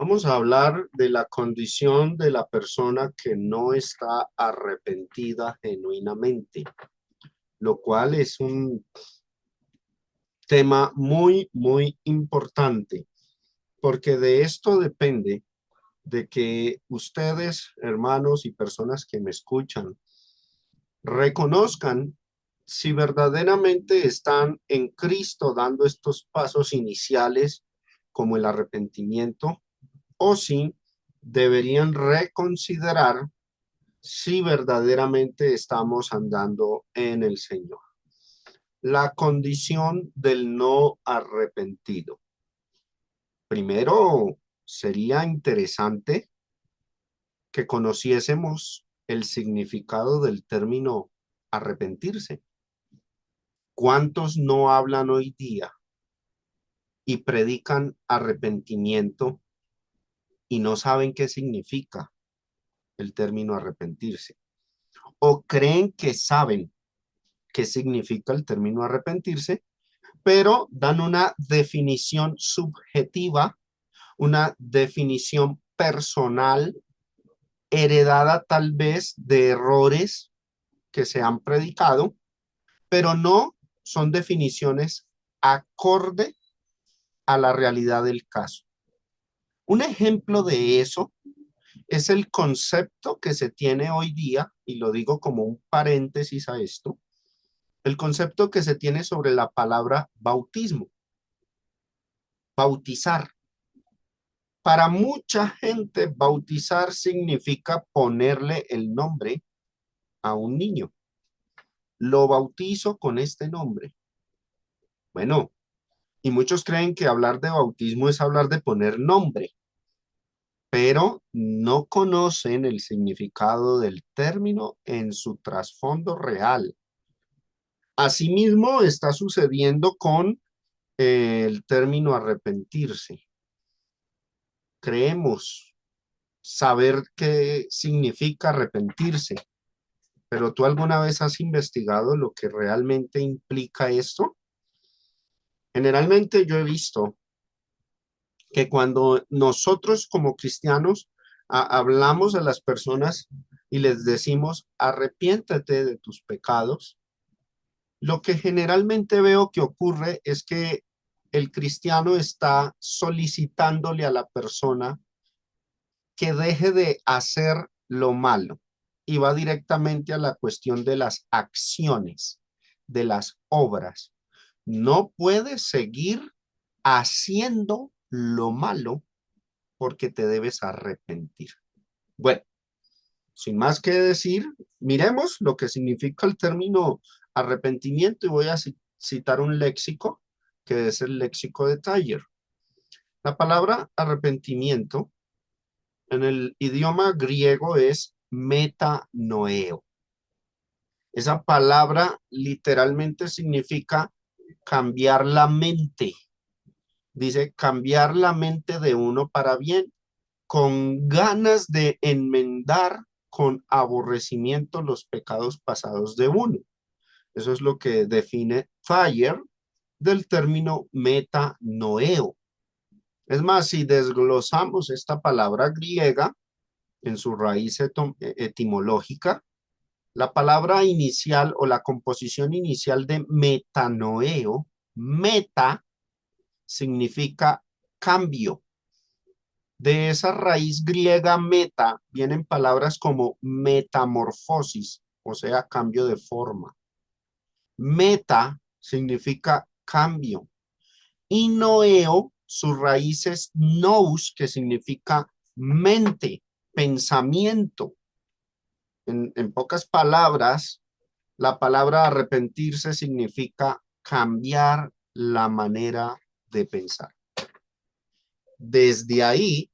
Vamos a hablar de la condición de la persona que no está arrepentida genuinamente, lo cual es un tema muy importante, porque de esto depende de que ustedes, hermanos y personas que me escuchan, reconozcan si verdaderamente están en Cristo dando estos pasos iniciales como el arrepentimiento o si deberían reconsiderar si verdaderamente estamos andando en el Señor. La condición del no arrepentido. Primero, sería interesante que conociésemos el significado del término arrepentirse. ¿Cuántos no hablan hoy día y predican arrepentimiento y no saben qué significa el término arrepentirse? ¿O creen que saben qué significa el término arrepentirse, pero dan una definición subjetiva, una definición personal, heredada tal vez de errores que se han predicado, pero no son definiciones acorde a la realidad del caso? Un ejemplo de eso es el concepto que se tiene hoy día, y lo digo como un paréntesis a esto, el concepto que se tiene sobre la palabra bautismo, bautizar. Para mucha gente, bautizar significa ponerle el nombre a un niño. Lo bautizo con este nombre. Bueno, y muchos creen que hablar de bautismo es hablar de poner nombre, pero no conocen el significado del término en su trasfondo real. Asimismo, está sucediendo con el término arrepentirse. Creemos saber qué significa arrepentirse, pero ¿tú alguna vez has investigado lo que realmente implica esto? Generalmente yo he visto que cuando nosotros como cristianos hablamos a las personas y les decimos arrepiéntete de tus pecados, lo que generalmente veo que ocurre es que el cristiano está solicitándole a la persona que deje de hacer lo malo y va directamente a la cuestión de las acciones, de las obras. No puedes seguir haciendo lo malo porque te debes arrepentir. Bueno, sin más que decir, miremos lo que significa el término arrepentimiento y voy a citar un léxico que es el léxico de Taller. La palabra arrepentimiento en el idioma griego es metanoeo. Esa palabra literalmente significa cambiar la mente. Dice cambiar la mente de uno para bien, con ganas de enmendar con aborrecimiento los pecados pasados de uno. Eso es lo que define Thayer del término metanoeo. Es más, si desglosamos esta palabra griega en su raíz etimológica, la palabra inicial o la composición inicial de metanoeo, meta, significa cambio. De esa raíz griega meta vienen palabras como metamorfosis, o sea, cambio de forma. Meta significa cambio. Y noeo, su raíz es nous, que significa mente, pensamiento. En pocas palabras, la palabra arrepentirse significa cambiar la manera de pensar. Desde ahí,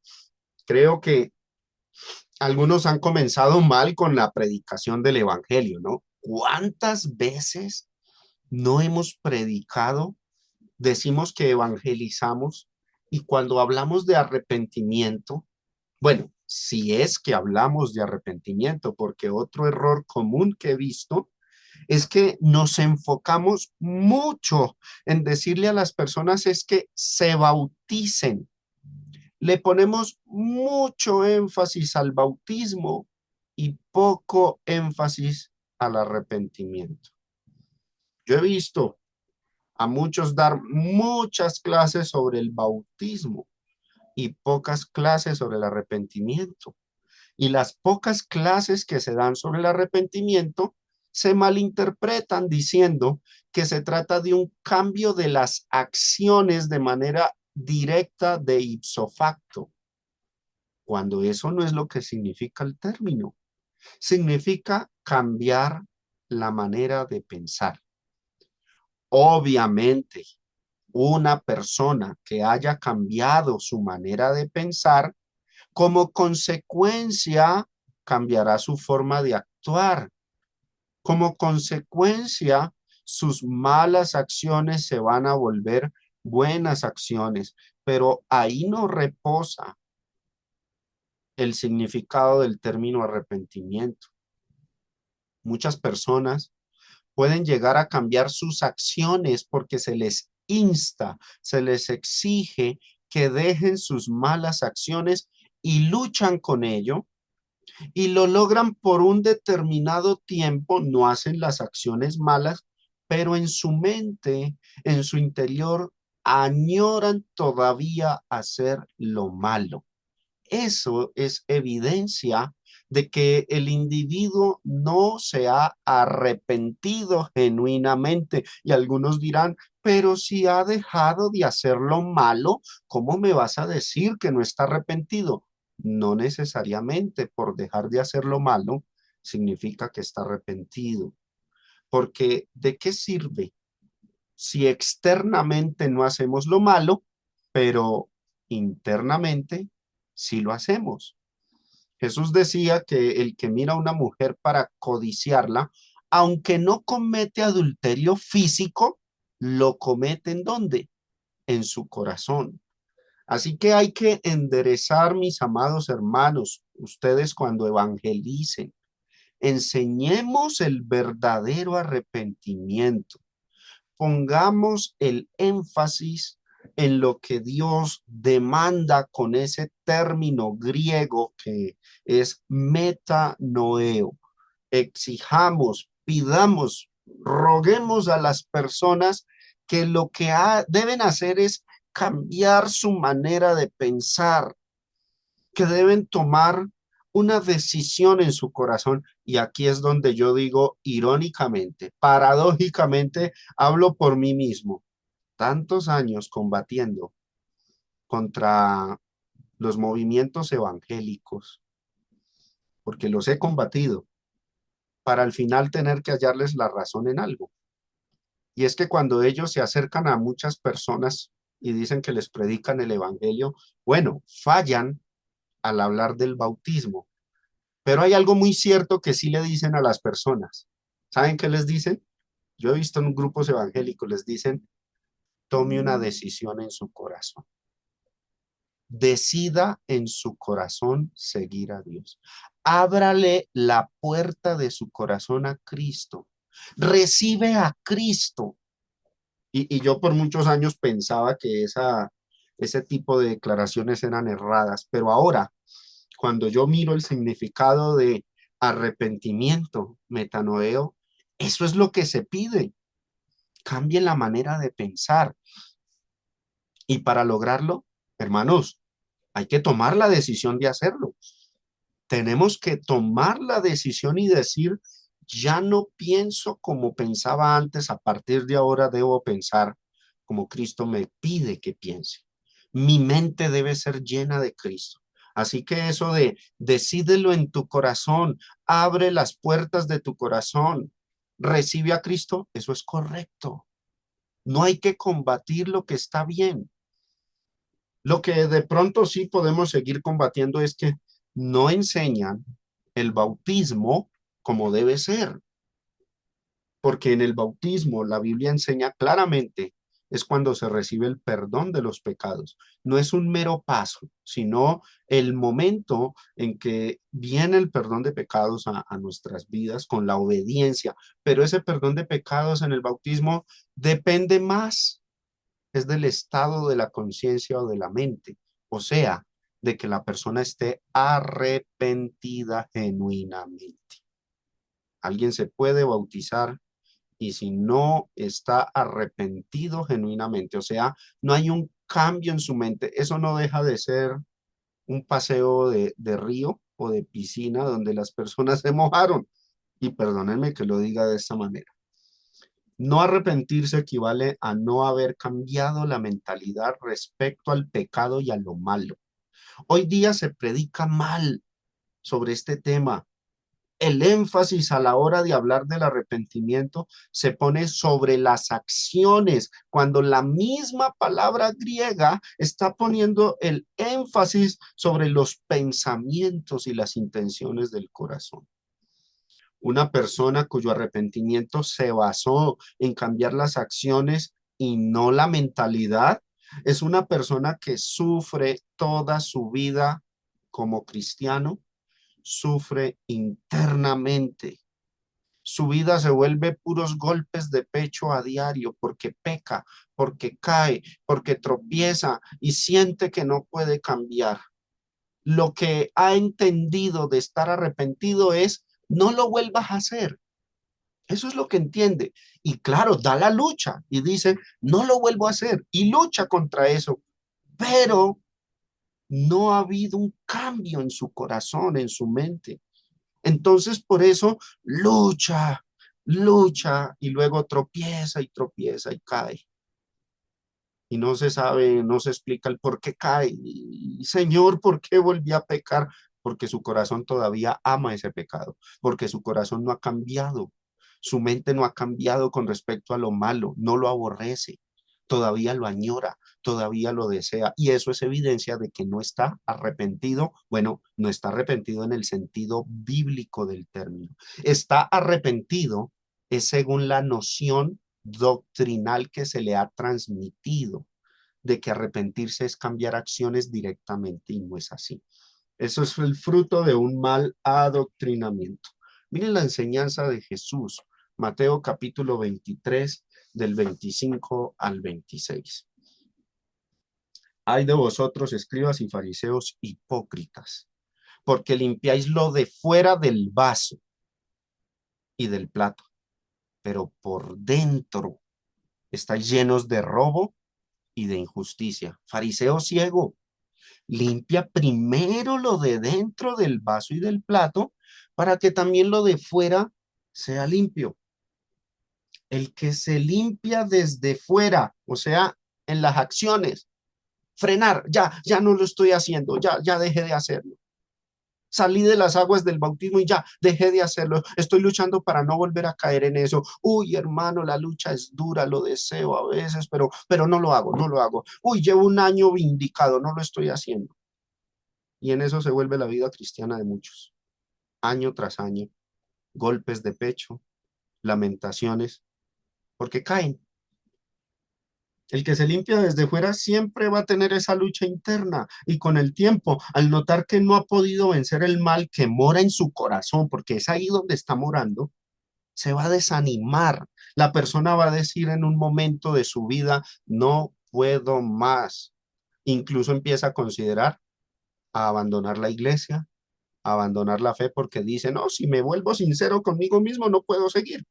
creo que algunos han comenzado mal con la predicación del evangelio, ¿no? ¿Cuántas veces no hemos predicado? Decimos que evangelizamos y cuando hablamos de arrepentimiento, bueno, si es que hablamos de arrepentimiento, porque otro error común que he visto es que nos enfocamos mucho en decirle a las personas es que se bauticen. Le ponemos mucho énfasis al bautismo y poco énfasis al arrepentimiento. Yo he visto a muchos dar muchas clases sobre el bautismo y pocas clases sobre el arrepentimiento. Y las pocas clases que se dan sobre el arrepentimiento se malinterpretan diciendo que se trata de un cambio de las acciones de manera directa de ipso facto, cuando eso no es lo que significa el término. Significa cambiar la manera de pensar. Obviamente, una persona que haya cambiado su manera de pensar, como consecuencia, cambiará su forma de actuar. Como consecuencia, sus malas acciones se van a volver buenas acciones, pero ahí no reposa el significado del término arrepentimiento. Muchas personas pueden llegar a cambiar sus acciones porque se les insta, se les exige que dejen sus malas acciones y luchan con ello y lo logran por un determinado tiempo, no hacen las acciones malas, pero en su mente, en su interior, añoran todavía hacer lo malo. Eso es evidencia de que el individuo no se ha arrepentido genuinamente. Y algunos dirán, pero si ha dejado de hacer lo malo, ¿cómo me vas a decir que no está arrepentido? No necesariamente por dejar de hacer lo malo significa que está arrepentido. Porque ¿de qué sirve si externamente no hacemos lo malo, pero internamente sí lo hacemos? Jesús decía que el que mira a una mujer para codiciarla, aunque no comete adulterio físico, lo comete ¿en dónde? En su corazón. Así que hay que enderezar, mis amados hermanos, ustedes cuando evangelicen, enseñemos el verdadero arrepentimiento. Pongamos el énfasis en lo que Dios demanda con ese término griego que es metanoeo. Exijamos, pidamos, roguemos a las personas que lo que deben hacer es cambiar su manera de pensar, que deben tomar una decisión en su corazón. Y aquí es donde yo digo irónicamente, paradójicamente, hablo por mí mismo. Tantos años combatiendo contra los movimientos evangélicos, porque los he combatido, para al final tener que hallarles la razón en algo. Y es que cuando ellos se acercan a muchas personas y dicen que les predican el evangelio, bueno, fallan al hablar del bautismo. Pero hay algo muy cierto que sí le dicen a las personas. ¿Saben qué les dicen? Yo he visto en grupos evangélicos, les dicen, tome una decisión en su corazón. Decida en su corazón seguir a Dios. Ábrale la puerta de su corazón a Cristo. Recibe a Cristo. Y yo por muchos años pensaba que ese tipo de declaraciones eran erradas, pero ahora, cuando yo miro el significado de arrepentimiento, metanoeo, eso es lo que se pide. Cambie la manera de pensar. Y para lograrlo, hermanos, hay que tomar la decisión de hacerlo. Tenemos que tomar la decisión y decir, ya no pienso como pensaba antes, a partir de ahora debo pensar como Cristo me pide que piense. Mi mente debe ser llena de Cristo. Así que eso de decídelo en tu corazón, abre las puertas de tu corazón, recibe a Cristo, eso es correcto. No hay que combatir lo que está bien. Lo que de pronto sí podemos seguir combatiendo es que no enseñan el bautismo como debe ser, porque en el bautismo la Biblia enseña claramente es cuando se recibe el perdón de los pecados. No es un mero paso, sino el momento en que viene el perdón de pecados a nuestras vidas con la obediencia. Pero ese perdón de pecados en el bautismo depende más, es del estado de la conciencia o de la mente. O sea, de que la persona esté arrepentida genuinamente. Alguien se puede bautizar y si no está arrepentido genuinamente, o sea, no hay un cambio en su mente, eso no deja de ser un paseo de río o de piscina donde las personas se mojaron. Y perdónenme que lo diga de esta manera. No arrepentirse equivale a no haber cambiado la mentalidad respecto al pecado y a lo malo. Hoy día se predica mal sobre este tema. El énfasis a la hora de hablar del arrepentimiento se pone sobre las acciones, cuando la misma palabra griega está poniendo el énfasis sobre los pensamientos y las intenciones del corazón. Una persona cuyo arrepentimiento se basó en cambiar las acciones y no la mentalidad, es una persona que sufre toda su vida como cristiano, sufre internamente. Su vida se vuelve puros golpes de pecho a diario porque peca, porque cae, porque tropieza y siente que no puede cambiar. Lo que ha entendido de estar arrepentido es no lo vuelvas a hacer. Eso es lo que entiende. Y claro, da la lucha y dice, no lo vuelvo a hacer y lucha contra eso. Pero no ha habido un cambio en su corazón, en su mente. Entonces, por eso lucha, lucha y luego tropieza y tropieza y cae. Y no se sabe, no se explica el por qué cae. Y, Señor, ¿por qué volví a pecar? Porque su corazón todavía ama ese pecado, porque su corazón no ha cambiado. Su mente no ha cambiado con respecto a lo malo, no lo aborrece, todavía lo añora, todavía lo desea. Y eso es evidencia de que no está arrepentido. Bueno, no está arrepentido en el sentido bíblico del término. Está arrepentido es según la noción doctrinal que se le ha transmitido de que arrepentirse es cambiar acciones directamente y no es así. Eso es el fruto de un mal adoctrinamiento. Miren la enseñanza de Jesús, Mateo capítulo 23, del 25 al 26. Ay de vosotros, escribas y fariseos hipócritas, porque limpiáis lo de fuera del vaso y del plato, pero por dentro estáis llenos de robo y de injusticia. Fariseo ciego, limpia primero lo de dentro del vaso y del plato para que también lo de fuera sea limpio. El que se limpia desde fuera, o sea, en las acciones, frenar, ya no lo estoy haciendo, ya dejé de hacerlo. Salí de las aguas del bautismo y ya dejé de hacerlo. Estoy luchando para no volver a caer en eso. Uy, hermano, la lucha es dura, lo deseo a veces, pero no lo hago, no lo hago. Uy, llevo un año vindicado, no lo estoy haciendo. Y en eso se vuelve la vida cristiana de muchos. Año tras año, golpes de pecho, lamentaciones, porque caen. El que se limpia desde fuera siempre va a tener esa lucha interna y con el tiempo, al notar que no ha podido vencer el mal que mora en su corazón, porque es ahí donde está morando, se va a desanimar. La persona va a decir en un momento de su vida, no puedo más. Incluso empieza a considerar a abandonar la iglesia, a abandonar la fe, porque dice, no, si me vuelvo sincero conmigo mismo, no puedo seguir.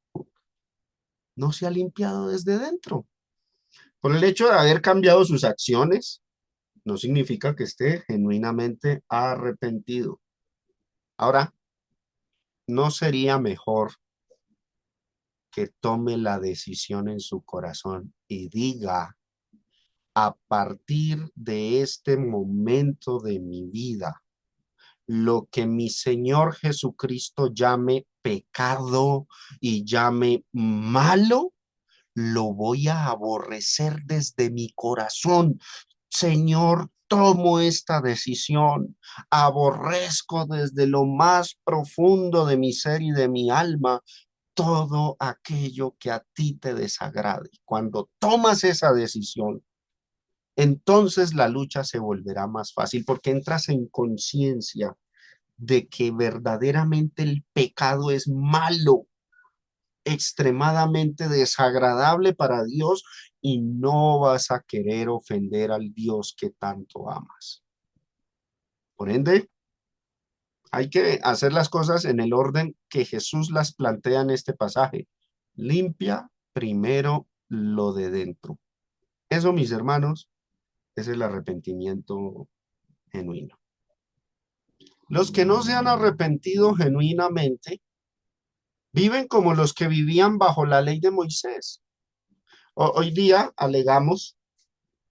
No se ha limpiado desde dentro. Por el hecho de haber cambiado sus acciones, no significa que esté genuinamente arrepentido. Ahora, ¿no sería mejor que tome la decisión en su corazón y diga, a partir de este momento de mi vida, lo que mi Señor Jesucristo llame pecado y llame malo, lo voy a aborrecer desde mi corazón? Señor, tomo esta decisión, aborrezco desde lo más profundo de mi ser y de mi alma todo aquello que a ti te desagrade. Cuando tomas esa decisión, entonces la lucha se volverá más fácil porque entras en conciencia de que verdaderamente el pecado es malo, extremadamente desagradable para Dios y no vas a querer ofender al Dios que tanto amas. Por ende, hay que hacer las cosas en el orden que Jesús las plantea en este pasaje. Limpia primero lo de dentro. Eso, mis hermanos, es el arrepentimiento genuino. Los que no se han arrepentido genuinamente viven como los que vivían bajo la ley de Moisés. Hoy día alegamos,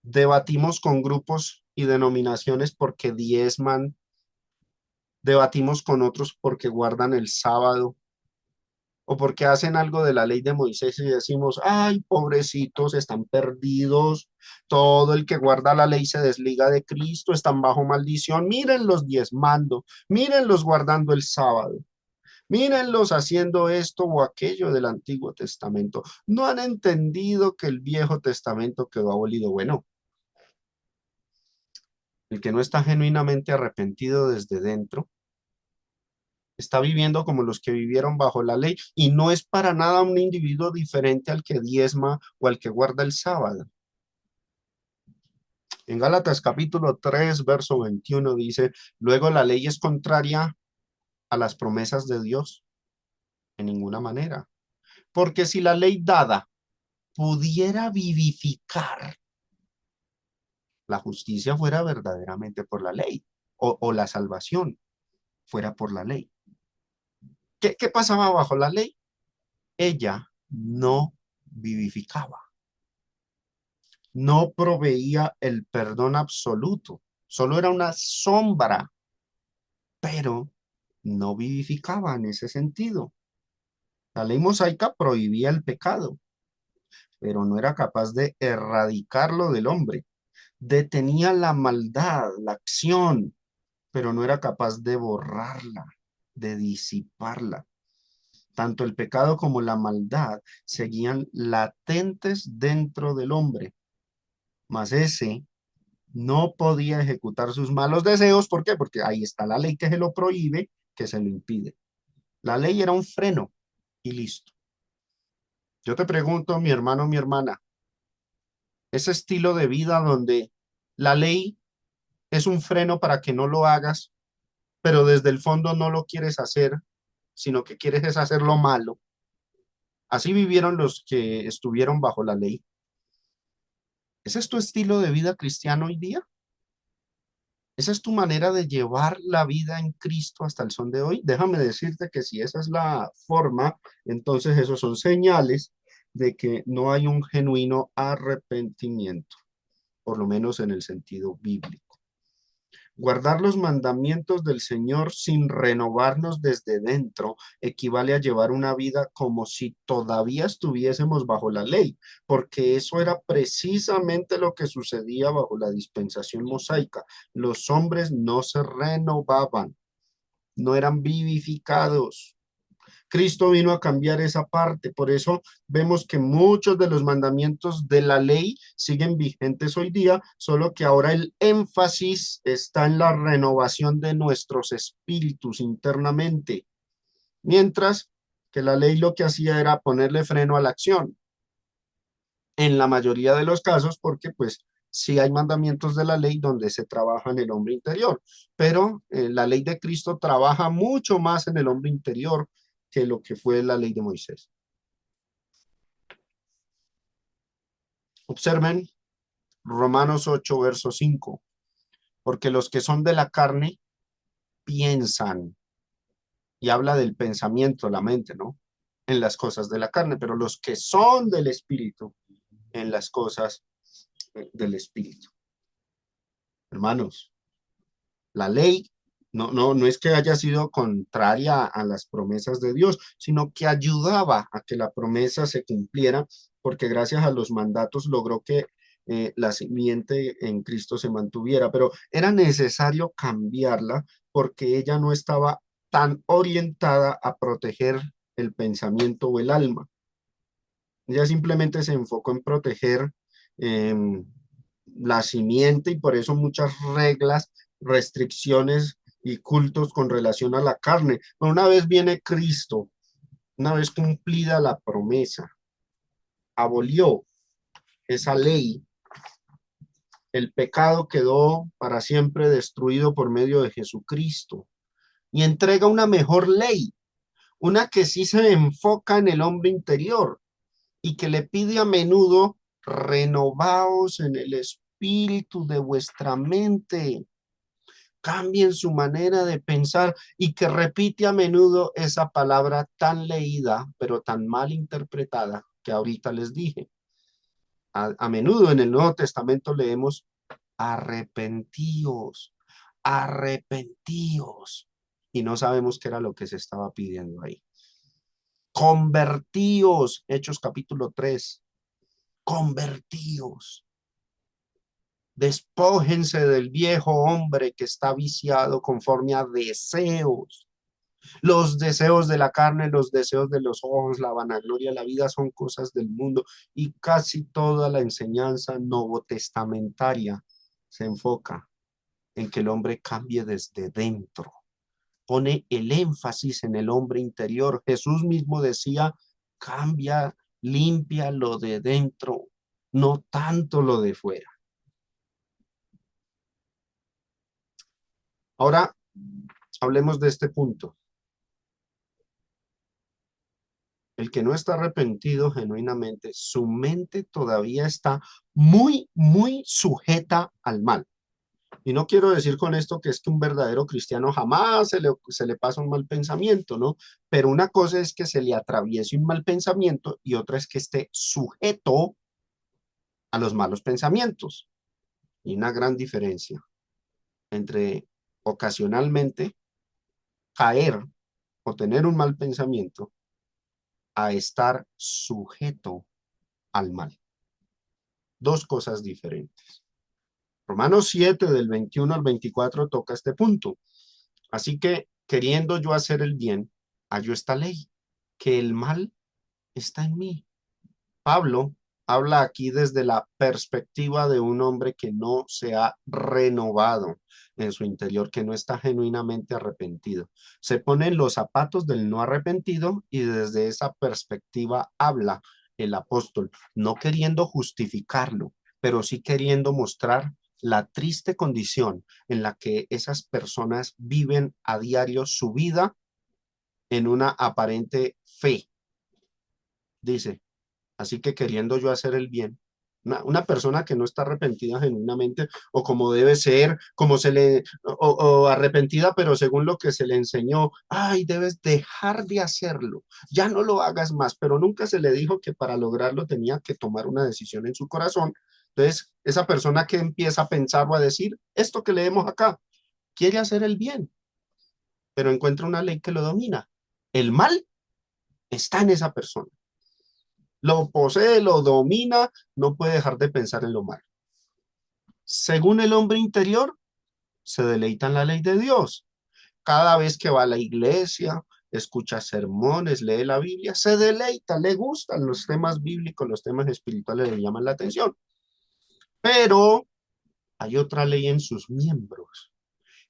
debatimos con grupos y denominaciones porque diezman, debatimos con otros porque guardan el sábado o porque hacen algo de la ley de Moisés y decimos, ay, pobrecitos, están perdidos, todo el que guarda la ley se desliga de Cristo, están bajo maldición, mírenlos diezmando, mírenlos guardando el sábado. Mírenlos haciendo esto o aquello del Antiguo Testamento. No han entendido que el Viejo Testamento quedó abolido. Bueno, el que no está genuinamente arrepentido desde dentro está viviendo como los que vivieron bajo la ley y no es para nada un individuo diferente al que diezma o al que guarda el sábado. En Gálatas capítulo 3, verso 21 dice, luego la ley es contraria a las promesas de Dios en ninguna manera. Porque si la ley dada pudiera vivificar, la justicia fuera verdaderamente por la ley o la salvación fuera por la ley. ¿Qué pasaba bajo la ley? Ella no vivificaba, no proveía el perdón absoluto, solo era una sombra, pero no vivificaba en ese sentido. La ley mosaica prohibía el pecado, pero no era capaz de erradicarlo del hombre. Detenía la maldad, la acción, pero no era capaz de borrarla, de disiparla. Tanto el pecado como la maldad seguían latentes dentro del hombre, mas ese no podía ejecutar sus malos deseos. ¿Por qué? Porque ahí está la ley que se lo prohíbe, que se lo impide. La ley era un freno y listo. Yo te pregunto, mi hermano, mi hermana, ese estilo de vida donde la ley es un freno para que no lo hagas, pero desde el fondo no lo quieres hacer, sino que quieres es hacer lo malo. Así vivieron los que estuvieron bajo la ley. ¿Ese es tu estilo de vida cristiano hoy día? ¿Esa es tu manera de llevar la vida en Cristo hasta el son de hoy? Déjame decirte que si esa es la forma, entonces esos son señales de que no hay un genuino arrepentimiento, por lo menos en el sentido bíblico. Guardar los mandamientos del Señor sin renovarnos desde dentro equivale a llevar una vida como si todavía estuviésemos bajo la ley, porque eso era precisamente lo que sucedía bajo la dispensación mosaica. Los hombres no se renovaban, no eran vivificados. Cristo vino a cambiar esa parte. Por eso vemos que muchos de los mandamientos de la ley siguen vigentes hoy día, solo que ahora el énfasis está en la renovación de nuestros espíritus internamente, mientras que la ley lo que hacía era ponerle freno a la acción. En la mayoría de los casos, porque pues sí hay mandamientos de la ley donde se trabaja en el hombre interior, pero la ley de Cristo trabaja mucho más en el hombre interior que lo que fue la ley de Moisés. Observen Romanos 8, verso 5, porque los que son de la carne piensan, y habla del pensamiento, la mente, ¿no? En las cosas de la carne, pero los que son del espíritu, en las cosas del espíritu. Hermanos, la ley no es que haya sido contraria a las promesas de Dios, sino que ayudaba a que la promesa se cumpliera, porque gracias a los mandatos logró que la simiente en Cristo se mantuviera, pero era necesario cambiarla porque ella no estaba tan orientada a proteger el pensamiento o el alma. Ella simplemente se enfocó en proteger em, la simiente y por eso muchas reglas, restricciones y cultos con relación a la carne. Pero una vez viene Cristo, una vez cumplida la promesa, abolió esa ley El pecado quedó para siempre destruido por medio de Jesucristo y entrega una mejor ley, una que sí se enfoca en el hombre interior y que le pide a menudo: renovaos en el espíritu de vuestra mente, cambien su manera de pensar, y que repite a menudo esa palabra tan leída, pero tan mal interpretada que ahorita les dije. A menudo en el Nuevo Testamento leemos: arrepentíos, arrepentíos. Y no sabemos qué era lo que se estaba pidiendo ahí. Convertíos, Hechos capítulo 3. Convertíos. Despójense del viejo hombre que está viciado conforme a deseos. Los deseos de la carne, los deseos de los ojos, la vanagloria, la vida son cosas del mundo, y casi toda la enseñanza novotestamentaria se enfoca en que el hombre cambie desde dentro. Pone el énfasis en el hombre interior. Jesús mismo decía: cambia, limpia lo de dentro, no tanto lo de fuera. Ahora hablemos de este punto. El que no está arrepentido genuinamente, su mente todavía está muy, muy sujeta al mal. Y no quiero decir con esto que es que un verdadero cristiano jamás se le pasa un mal pensamiento, ¿no? Pero una cosa es que se le atraviese un mal pensamiento y otra es que esté sujeto a los malos pensamientos. Y una gran diferencia entre ocasionalmente caer o tener un mal pensamiento a estar sujeto al mal. Dos cosas diferentes. Romanos 7 del 21 al 24 toca este punto. Así que, queriendo yo hacer el bien, hallo esta ley, que el mal está en mí. Pablo habla aquí desde la perspectiva de un hombre que no se ha renovado en su interior, que no está genuinamente arrepentido. Se pone en los zapatos del no arrepentido y desde esa perspectiva habla el apóstol, no queriendo justificarlo, pero sí queriendo mostrar la triste condición en la que esas personas viven a diario su vida en una aparente fe. Dice: así que queriendo yo hacer el bien, una persona que no está arrepentida genuinamente, o como debe ser, como se le, o arrepentida, pero según lo que se le enseñó: ay, debes dejar de hacerlo, ya no lo hagas más, pero nunca se le dijo que para lograrlo tenía que tomar una decisión en su corazón. Entonces, esa persona que empieza a pensar o a decir esto que leemos acá, quiere hacer el bien, pero encuentra una ley que lo domina. El mal está en esa persona. Lo posee, lo domina, no puede dejar de pensar en lo malo. Según el hombre interior, se deleita en la ley de Dios. Cada vez que va a la iglesia, escucha sermones, lee la Biblia, se deleita, le gustan los temas bíblicos, los temas espirituales le llaman la atención. Pero hay otra ley en sus miembros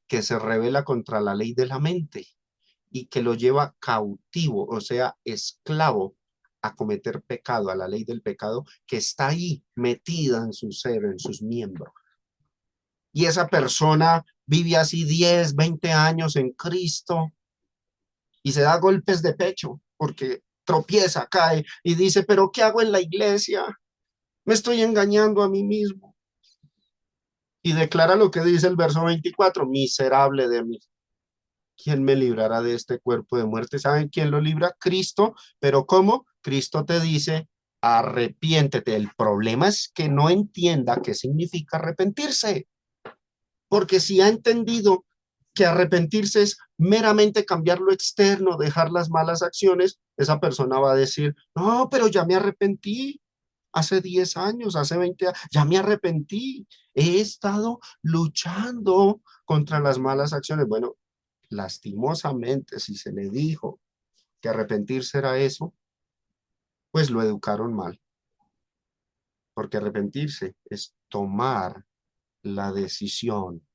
que se revela contra la ley de la mente y que lo lleva cautivo, o sea, esclavo, a cometer pecado, a la ley del pecado que está ahí metida en su ser, en sus miembros. Y esa persona vive así 10, 20 años en Cristo y se da golpes de pecho porque tropieza, cae y dice: pero ¿qué hago en la iglesia? Me estoy engañando a mí mismo. Y declara lo que dice el verso 24: miserable de mí, ¿quién me librará de este cuerpo de muerte? ¿Saben quién lo libra? Cristo. ¿Pero cómo? Cristo te dice: arrepiéntete. El problema es que no entienda qué significa arrepentirse, porque si ha entendido que arrepentirse es meramente cambiar lo externo, dejar las malas acciones, esa persona va a decir: no, pero ya me arrepentí. Hace 10 años, hace 20 años, ya me arrepentí. He estado luchando contra las malas acciones. Bueno, lastimosamente, si se le dijo que arrepentirse era eso, pues lo educaron mal, porque arrepentirse es tomar la decisión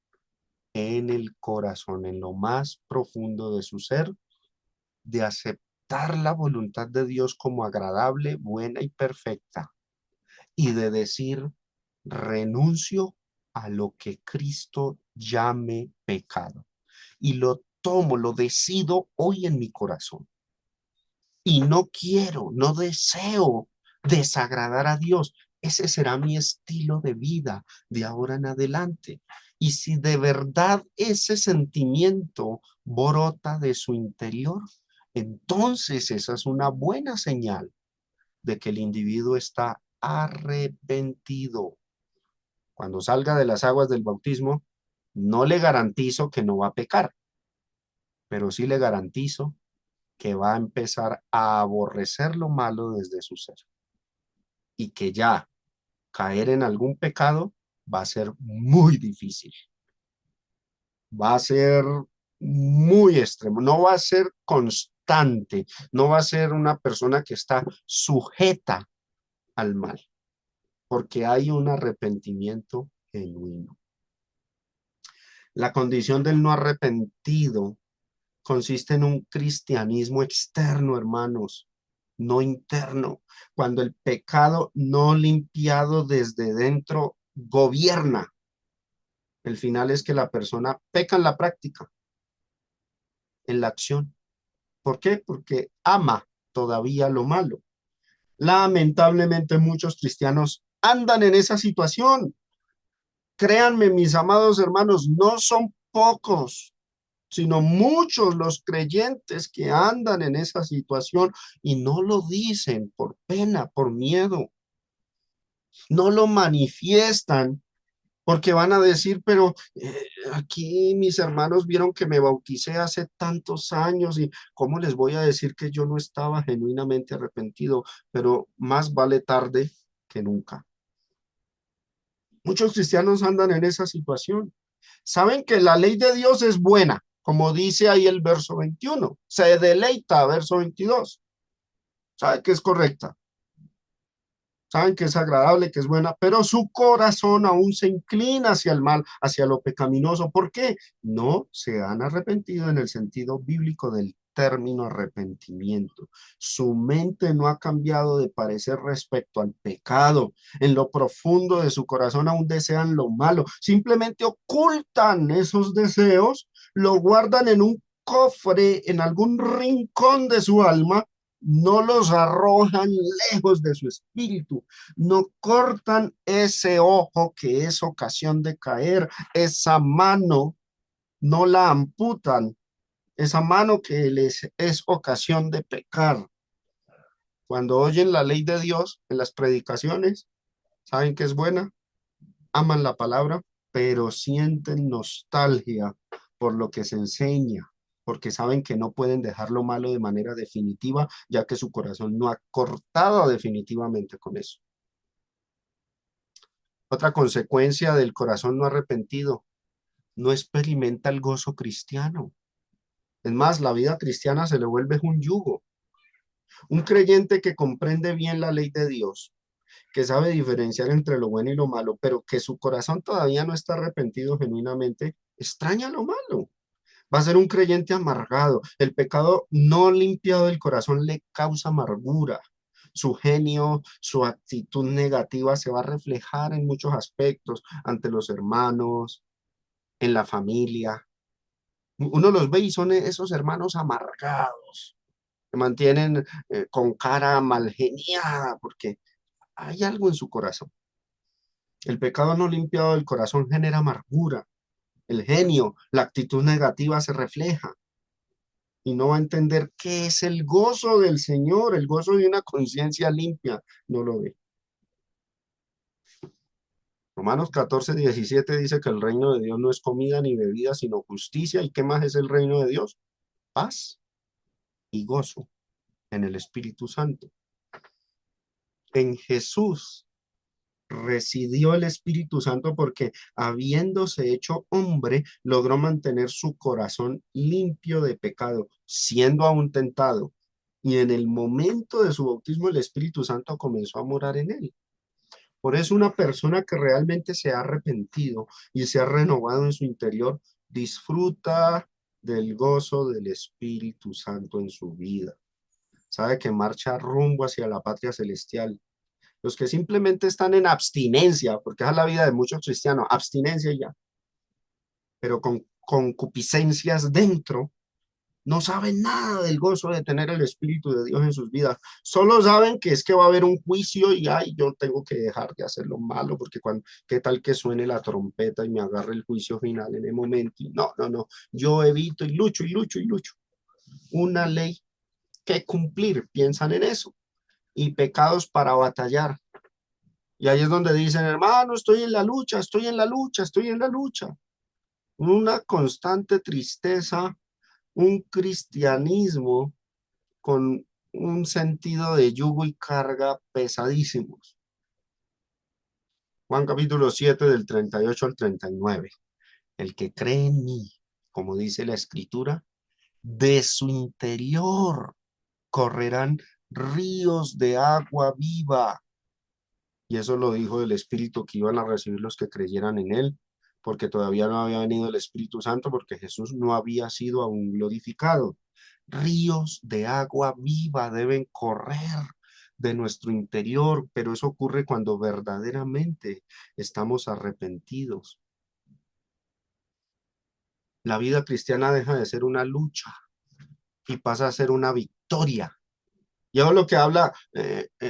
en el corazón, en lo más profundo de su ser, de aceptar la voluntad de Dios como agradable, buena y perfecta, y de decir: renuncio a lo que Cristo llame pecado. Y lo tomo, lo decido hoy en mi corazón. Y no quiero, no deseo desagradar a Dios. Ese será mi estilo de vida de ahora en adelante. Y si de verdad ese sentimiento brota de su interior, entonces esa es una buena señal de que el individuo está arrepentido. Cuando salga de las aguas del bautismo, no le garantizo que no va a pecar, pero sí le garantizo que va a empezar a aborrecer lo malo desde su ser y que ya caer en algún pecado va a ser muy difícil, va a ser muy extremo, no va a ser constante, no va a ser una persona que está sujeta al mal, porque hay un arrepentimiento genuino. La condición del no arrepentido consiste en un cristianismo externo, hermanos, no interno. Cuando el pecado no limpiado desde dentro gobierna, el final es que la persona peca en la práctica, en la acción. ¿Por qué? Porque ama todavía lo malo. Lamentablemente muchos cristianos andan en esa situación. Créanme, mis amados hermanos, no son pocos, sino muchos los creyentes que andan en esa situación y no lo dicen por pena, por miedo, no lo manifiestan porque van a decir, pero aquí mis hermanos vieron que me bauticé hace tantos años y cómo les voy a decir que yo no estaba genuinamente arrepentido, pero más vale tarde que nunca. Muchos cristianos andan en esa situación. Saben que la ley de Dios es buena, como dice ahí el verso 21. Se deleita, verso 22. Saben que es correcta, saben que es agradable, que es buena, pero su corazón aún se inclina hacia el mal, hacia lo pecaminoso. ¿Por qué? No se han arrepentido en el sentido bíblico del término arrepentimiento. Su mente no ha cambiado de parecer respecto al pecado. En lo profundo de su corazón aún desean lo malo. Simplemente ocultan esos deseos, lo guardan en un cofre, en algún rincón de su alma, no los arrojan lejos de su espíritu, no cortan ese ojo que es ocasión de caer, esa mano no la amputan, esa mano que les es ocasión de pecar. Cuando oyen la ley de Dios en las predicaciones, saben que es buena, aman la palabra, pero sienten nostalgia por lo que se enseña, porque saben que no pueden dejar lo malo de manera definitiva, ya que su corazón no ha cortado definitivamente con eso. Otra consecuencia del corazón no arrepentido, no experimenta el gozo cristiano. Es más, la vida cristiana se le vuelve un yugo. Un creyente que comprende bien la ley de Dios, que sabe diferenciar entre lo bueno y lo malo, pero que su corazón todavía no está arrepentido genuinamente, extraña lo malo. Va a ser un creyente amargado. El pecado no limpiado del corazón le causa amargura. Su genio, su actitud negativa se va a reflejar en muchos aspectos, ante los hermanos, en la familia. Uno los ve y son esos hermanos amargados, que mantienen con cara mal geniada, porque hay algo en su corazón. El pecado no limpiado del corazón genera amargura. El genio, la actitud negativa se refleja y no va a entender qué es el gozo del Señor, el gozo de una conciencia limpia. No lo ve. Romanos 14:17 dice que el reino de Dios no es comida ni bebida, sino justicia. ¿Y qué más es el reino de Dios? Paz y gozo en el Espíritu Santo. En Jesús residió el Espíritu Santo porque habiéndose hecho hombre, logró mantener su corazón limpio de pecado, siendo aún tentado. Y en el momento de su bautismo, el Espíritu Santo comenzó a morar en él. Por eso una persona que realmente se ha arrepentido y se ha renovado en su interior, disfruta del gozo del Espíritu Santo en su vida. Sabe que marcha rumbo hacia la patria celestial Los que simplemente están en abstinencia, porque esa es la vida de muchos cristianos, abstinencia y ya, pero con concupiscencias dentro, no saben nada del gozo de tener el Espíritu de Dios en sus vidas. Solo saben que es que va a haber un juicio y ay, yo tengo que dejar de hacer lo malo porque cuando, qué tal que suene la trompeta y me agarre el juicio final en el momento. Y no, no, no. Yo evito y lucho y lucho y lucho. Una ley que cumplir, piensan en eso. Y pecados para batallar. Y ahí es donde dicen, hermano, estoy en la lucha, estoy en la lucha, estoy en la lucha. Una constante tristeza, un cristianismo con un sentido de yugo y carga pesadísimos. Juan capítulo 7 del 38 al 39. El que cree en mí, como dice la escritura, de su interior correrán ríos de agua viva. Y eso lo dijo el Espíritu que iban a recibir los que creyeran en él, porque todavía no había venido el Espíritu Santo, porque Jesús no había sido aún glorificado. Ríos de agua viva deben correr de nuestro interior, pero eso ocurre cuando verdaderamente estamos arrepentidos. La vida cristiana deja de ser una lucha y pasa a ser una victoria. Y eso es lo que habla,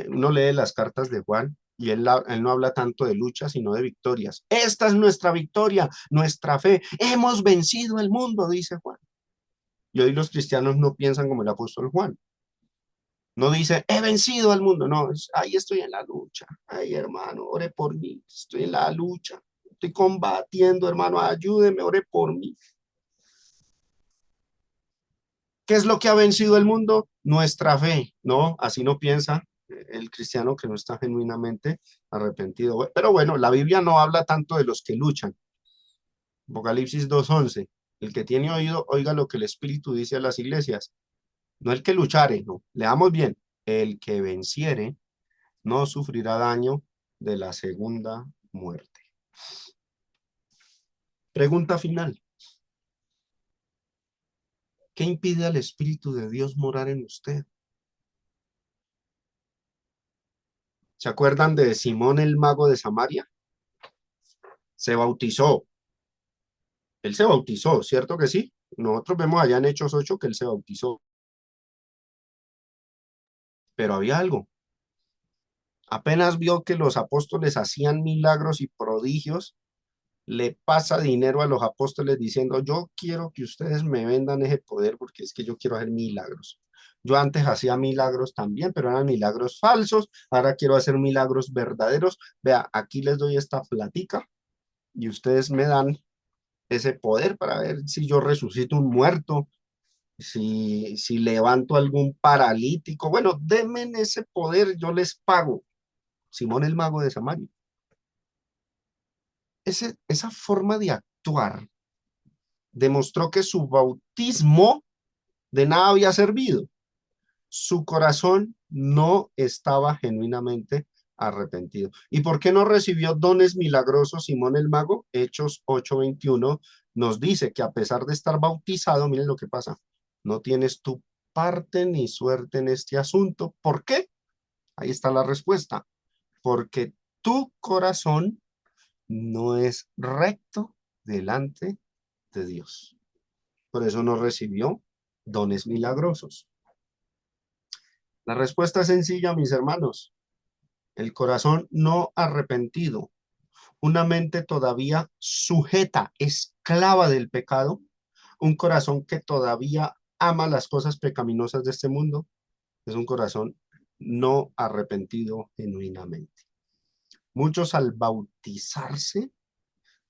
uno lee las cartas de Juan y él no habla tanto de lucha, sino de victorias. Esta es nuestra victoria, nuestra fe. Hemos vencido el mundo, dice Juan. Y hoy los cristianos no piensan como el apóstol Juan. No dice, he vencido al mundo. No, ahí estoy en la lucha. Ay, hermano, ore por mí. Estoy en la lucha. Estoy combatiendo, hermano. Ayúdeme, ore por mí. ¿Qué es lo que ha vencido el mundo? Nuestra fe, ¿no? Así no piensa el cristiano que no está genuinamente arrepentido. Pero bueno, la Biblia no habla tanto de los que luchan. Apocalipsis 2:11. El que tiene oído, oiga lo que el Espíritu dice a las iglesias. No el que luchare, no. Leamos bien. El que venciere no sufrirá daño de la segunda muerte. Pregunta final. ¿Qué impide al Espíritu de Dios morar en usted? ¿Se acuerdan de Simón el mago de Samaria? Se bautizó. Él se bautizó, ¿cierto que sí? Nosotros vemos allá en Hechos 8 que él se bautizó. Pero había algo. Apenas vio que los apóstoles hacían milagros y prodigios, le pasa dinero a los apóstoles diciendo, yo quiero que ustedes me vendan ese poder porque es que yo quiero hacer milagros. Yo antes hacía milagros también, pero eran milagros falsos. Ahora quiero hacer milagros verdaderos. Vea, aquí les doy esta platica y ustedes me dan ese poder para ver si yo resucito un muerto, si levanto algún paralítico. Bueno, denme ese poder, yo les pago. Simón el mago de Samaria. Esa forma de actuar demostró que su bautismo de nada había servido. Su corazón no estaba genuinamente arrepentido. ¿Y por qué no recibió dones milagrosos Simón el mago? Hechos 8:21 nos dice que a pesar de estar bautizado, miren lo que pasa, no tienes tu parte ni suerte en este asunto. ¿Por qué? Ahí está la respuesta. Porque tu corazón no es recto delante de Dios. Por eso no recibió dones milagrosos. La respuesta es sencilla, mis hermanos. El corazón no arrepentido, una mente todavía sujeta, esclava del pecado, un corazón que todavía ama las cosas pecaminosas de este mundo, es un corazón no arrepentido genuinamente. Muchos al bautizarse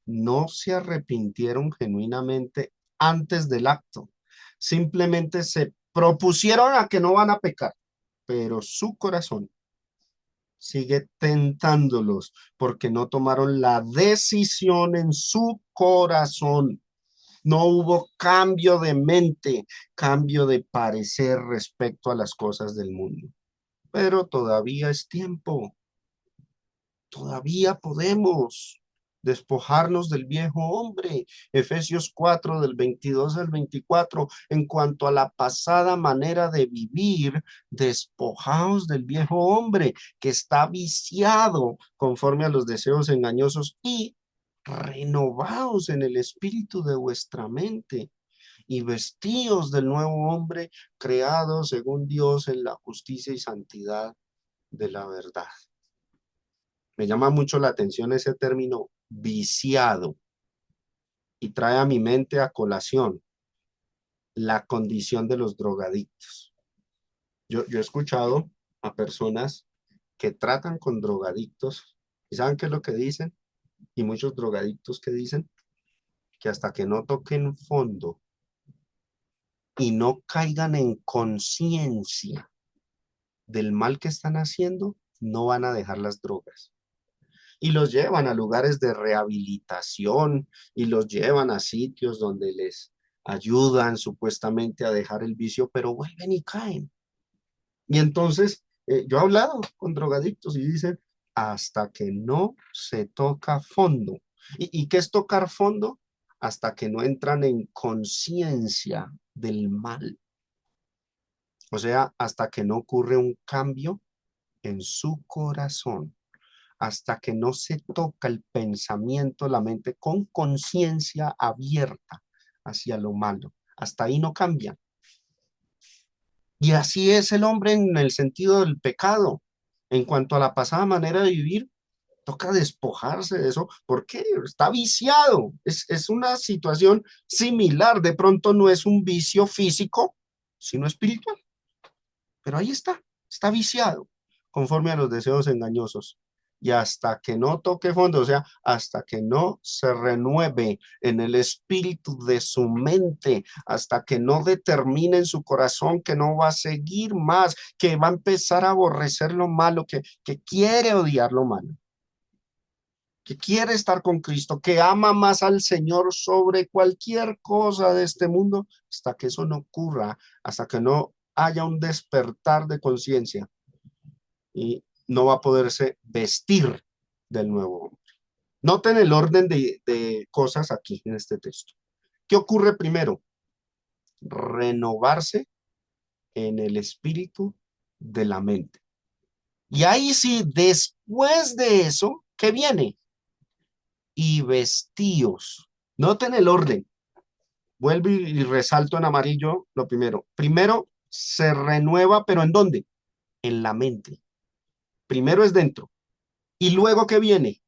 no se arrepintieron genuinamente antes del acto, simplemente se propusieron a que no van a pecar, pero su corazón sigue tentándolos porque no tomaron la decisión en su corazón. No hubo cambio de mente, cambio de parecer respecto a las cosas del mundo. Pero todavía es tiempo, todavía podemos. despojarnos del viejo hombre. Efesios 4 del 22 al 24. En cuanto a la pasada manera de vivir, despojaos del viejo hombre que está viciado conforme a los deseos engañosos y renovaos en el espíritu de vuestra mente y vestíos del nuevo hombre creado según Dios en la justicia y santidad de la verdad. Me llama mucho la atención ese término viciado y trae a mi mente a colación la condición de los drogadictos. Yo he escuchado a personas que tratan con drogadictos y ¿saben qué es lo que dicen? Y muchos drogadictos que dicen que hasta que no toquen fondo y no caigan en conciencia del mal que están haciendo, no van a dejar las drogas. Y los llevan a lugares de rehabilitación y los llevan a sitios donde les ayudan supuestamente a dejar el vicio, pero vuelven y caen. Y entonces, yo he hablado con drogadictos y dicen, hasta que no se toca fondo. ¿Y qué es tocar fondo? Hasta que no entran en conciencia del mal. O sea, hasta que no ocurre un cambio en su corazón, hasta que no se toca el pensamiento, la mente con conciencia abierta hacia lo malo. Hasta ahí no cambian. Y así es el hombre en el sentido del pecado. En cuanto a la pasada manera de vivir, toca despojarse de eso porque está viciado. Es una situación similar. De pronto no es un vicio físico, sino espiritual. Pero ahí está viciado, conforme a los deseos engañosos. Y hasta que no toque fondo, o sea, hasta que no se renueve en el espíritu de su mente, hasta que no determine en su corazón que no va a seguir más, que va a empezar a aborrecer lo malo, que quiere odiar lo malo, que quiere estar con Cristo, que ama más al Señor sobre cualquier cosa de este mundo, hasta que eso no ocurra, hasta que no haya un despertar de conciencia y no va a poderse vestir del nuevo hombre. Noten el orden de cosas aquí en este texto. ¿Qué ocurre primero? Renovarse en el espíritu de la mente. Y ahí sí, después de eso, ¿qué viene? Y vestíos. Noten el orden. Vuelvo y resalto en amarillo lo primero. Primero se renueva, pero ¿en dónde? En la mente. Primero es dentro. Y luego, ¿qué viene?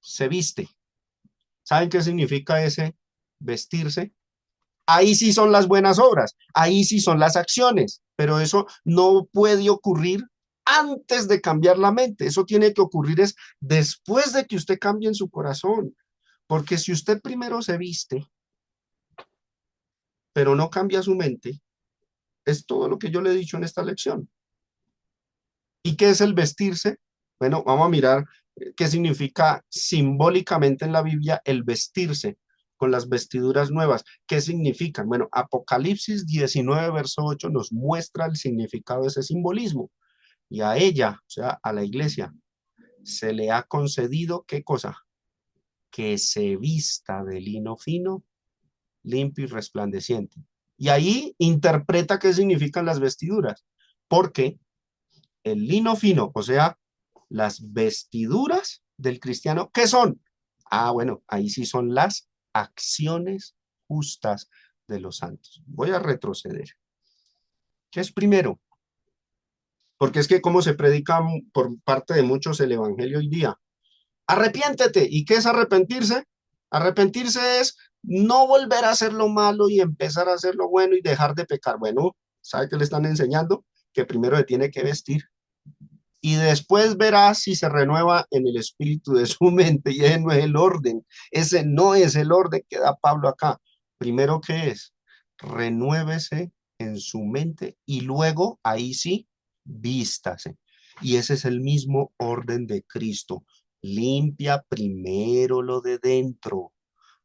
Se viste. ¿Saben qué significa ese vestirse? Ahí sí son las buenas obras, ahí sí son las acciones, pero eso no puede ocurrir antes de cambiar la mente. Eso tiene que ocurrir es después de que usted cambie en su corazón. Porque si usted primero se viste, pero no cambia su mente, es todo lo que yo le he dicho en esta lección. ¿Y qué es el vestirse? Bueno, vamos a mirar qué significa simbólicamente en la Biblia el vestirse con las vestiduras nuevas. ¿Qué significan? Bueno, Apocalipsis 19, verso 8 nos muestra el significado de ese simbolismo. Y a ella, o sea, a la iglesia, se le ha concedido, ¿qué cosa? Que se vista de lino fino, limpio y resplandeciente. Y ahí interpreta qué significan las vestiduras. Porque el lino fino, o sea, las vestiduras del cristiano, ¿qué son? Ah, bueno, ahí sí son las acciones justas de los santos. Voy a retroceder. ¿Qué es primero? Porque es que como se predica por parte de muchos el evangelio hoy día. Arrepiéntete. ¿Y qué es arrepentirse? Arrepentirse es no volver a hacer lo malo y empezar a hacer lo bueno y dejar de pecar. Bueno, ¿sabe qué le están enseñando? Que primero se tiene que vestir y después verá si se renueva en el espíritu de su mente. Y ese no es el orden, ese no es el orden que da Pablo acá. Primero, ¿qué es? Renuévese en su mente y luego, ahí sí, vístase. Y ese es el mismo orden de Cristo. Limpia primero lo de dentro,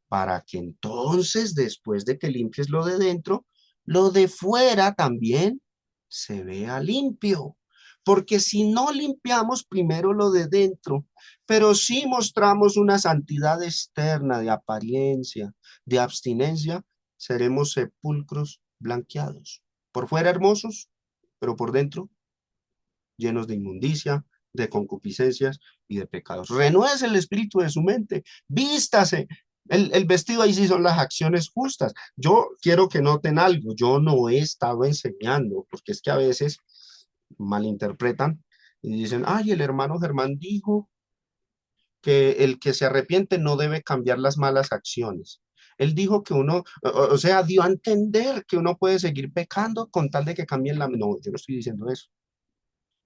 para que entonces, después de que limpies lo de dentro, lo de fuera también se vea limpio. Porque si no limpiamos primero lo de dentro, pero sí mostramos una santidad externa de apariencia, de abstinencia, seremos sepulcros blanqueados. Por fuera hermosos, pero por dentro llenos de inmundicia, de concupiscencias y de pecados. Renueve el espíritu de su mente, vístase. El vestido ahí sí son las acciones justas. Yo quiero que noten algo, yo no he estado enseñando, porque es que a veces malinterpretan y dicen, ay, el hermano Germán dijo que el que se arrepiente no debe cambiar las malas acciones. Él dijo que uno, o sea, dio a entender que uno puede seguir pecando con tal de que cambien la... No, yo no estoy diciendo eso.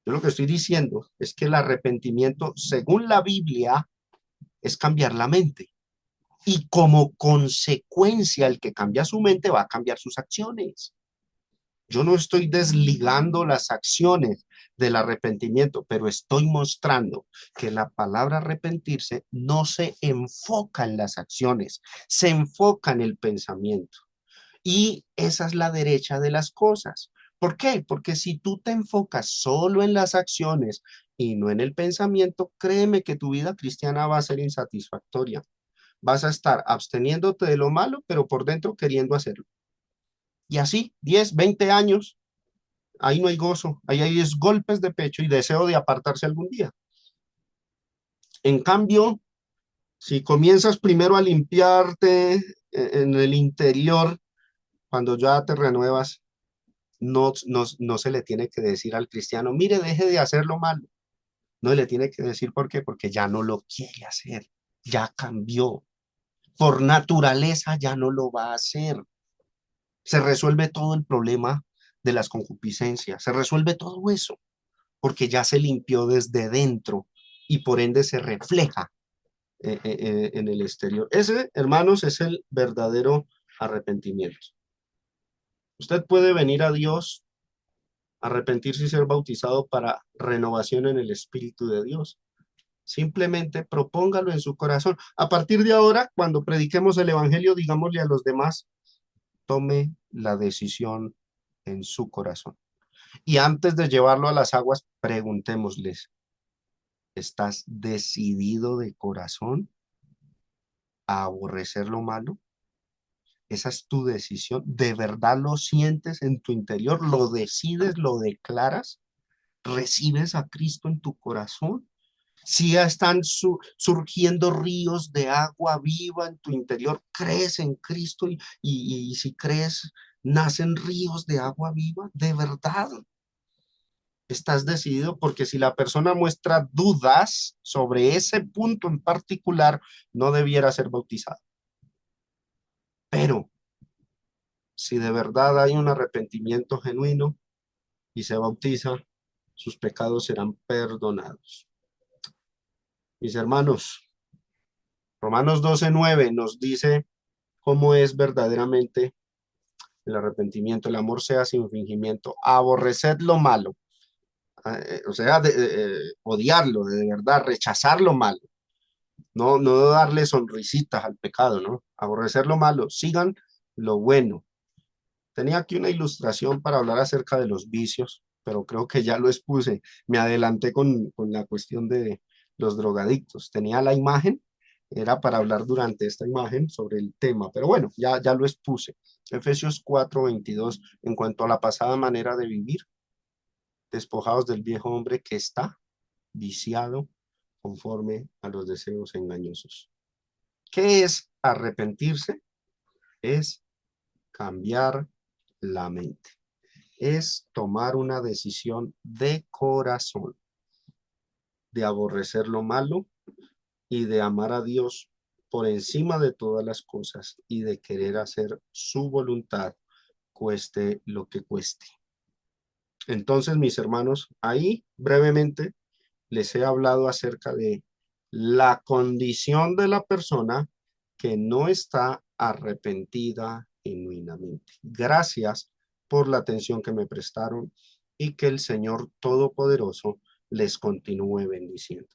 Yo lo que estoy diciendo es que el arrepentimiento, según la Biblia, es cambiar la mente. Y como consecuencia, el que cambia su mente va a cambiar sus acciones. Yo no estoy desligando las acciones del arrepentimiento, pero estoy mostrando que la palabra arrepentirse no se enfoca en las acciones, se enfoca en el pensamiento. Y esa es la derecha de las cosas. ¿Por qué? Porque si tú te enfocas solo en las acciones y no en el pensamiento, créeme que tu vida cristiana va a ser insatisfactoria. Vas a estar absteniéndote de lo malo, pero por dentro queriendo hacerlo. Y así, 10, 20 años, ahí no hay gozo, ahí hay es golpes de pecho y deseo de apartarse algún día. En cambio, si comienzas primero a limpiarte en el interior, cuando ya te renuevas, no se le tiene que decir al cristiano, mire, deje de hacer lo malo. No le tiene que decir por qué, porque ya no lo quiere hacer, ya cambió. Por naturaleza ya no lo va a hacer. Se resuelve todo el problema de las concupiscencias, se resuelve todo eso, porque ya se limpió desde dentro y por ende se refleja en el exterior. Ese, hermanos, es el verdadero arrepentimiento. Usted puede venir a Dios, arrepentirse y ser bautizado para renovación en el Espíritu de Dios. Simplemente propóngalo en su corazón. A partir de ahora, cuando prediquemos el Evangelio, digámosle a los demás, tome la decisión en su corazón. Y antes de llevarlo a las aguas, preguntémosles, ¿estás decidido de corazón a aborrecer lo malo? Esa es tu decisión. ¿De verdad lo sientes en tu interior? ¿Lo decides? ¿Lo declaras? ¿Recibes a Cristo en tu corazón? Si ya están surgiendo ríos de agua viva en tu interior, crees en Cristo y si crees, nacen ríos de agua viva, de verdad. Estás decidido porque si la persona muestra dudas sobre ese punto en particular, no debiera ser bautizado. Pero si de verdad hay un arrepentimiento genuino y se bautiza, sus pecados serán perdonados. Mis hermanos, Romanos 12:9 nos dice cómo es verdaderamente el arrepentimiento. El amor sea sin fingimiento, aborreced lo malo, o sea, odiarlo, de verdad, rechazar lo malo, no darle sonrisitas al pecado, ¿no? Aborrecer lo malo, sigan lo bueno. Tenía aquí una ilustración para hablar acerca de los vicios, pero creo que ya lo expuse. Me adelanté con la cuestión de los drogadictos. Tenía la imagen, era para hablar durante esta imagen sobre el tema, pero bueno, ya lo expuse. Efesios 4:22, en cuanto a la pasada manera de vivir, despojados del viejo hombre que está viciado conforme a los deseos engañosos. ¿Qué es arrepentirse? Es cambiar la mente. Es tomar una decisión de corazón, de aborrecer lo malo y de amar a Dios por encima de todas las cosas y de querer hacer su voluntad, cueste lo que cueste. Entonces, mis hermanos, ahí brevemente les he hablado acerca de la condición de la persona que no está arrepentida genuinamente. Gracias por la atención que me prestaron y que el Señor Todopoderoso les continúe bendiciendo.